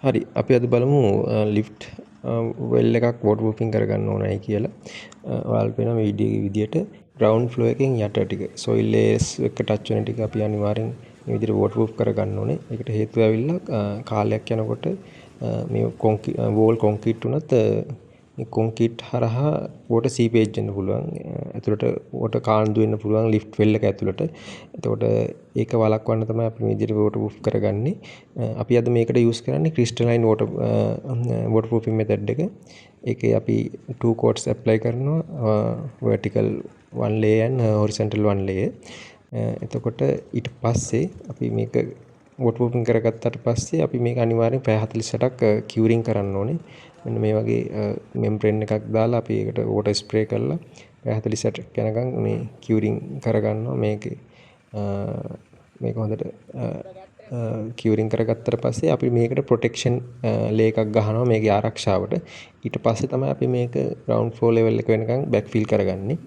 හරි අපි අද බලමු ලිෆ්ට් වෙල් එකක් වෝටර් ප්‍රූෆින් කරගන්න ඕනයි කියලා. ඔයාලට පේන වීඩියෝ එකේ විදියට ග්‍රවුන්ඩ් ෆ්ලෝ එකෙන් යට ටික සොයිල් ලේයර්ස් එක ටච් වෙන ටික අපි අනිවාර්යෙන් මේ විදියට වෝටර් ප්‍රූෆ් කරගන්න ඕනේ. ඒකට හේතුව ඇවිල්ලා කාලයක් යනකොට මේ වෝල් කොන්ක්‍රීට් උනත් මේ කොන්ක්‍රීට් හරහා වෝටර් සීපේජ් වෙන්න පුළුවන්. ඇතුළට වෝටර් කාන්දු වෙන්න පුළුවන් ලිෆ්ට් වෙල් එක ඇතුළට. එතකොට ඒක වළක්වන්න තමයි අපි මේ විදියට වෝටර් ප්‍රූෆ් කරගන්නේ. අපි අද මේකට යූස් කරන්නේ ක්‍රිස්ටලයින් වෝටර් ප්‍රූෆින් මෙතඩ් එක. ඒකේ අපි 2 coats apply කරනවා vertical one layer and horizontal one layer. එතකොට ඊට පස්සේ අපි මේක වෝටර් ප්‍රූෆින් කරගත්තාට පස්සේ අපි මේක අනිවාර්යෙන් පැය 48ක් කියුරින් කරන්න ඕනේ. මෙන්න මේ වගේ මෙම්බ්‍රේන් එකක් දාලා අපි ඒකට වෝටර් ස්ප්‍රේ කරලා පැය 48ක් යනකම් මේ කියුරින් කරගන්නවා. මේක හොඳට කියුරින් කරගත්තට පස්සේ අපි මේකට ප්‍රොටෙක්ෂන් ලේ එකක් ගහනවා මේකේ ආරක්ෂාවට. ඊට පස්සේ තමයි අපි මේක ග්‍රවුන්ඩ් ෆ්ලෝ ලෙවල් එක වෙනකන් බෑක්ෆිල් කරගන්නේ.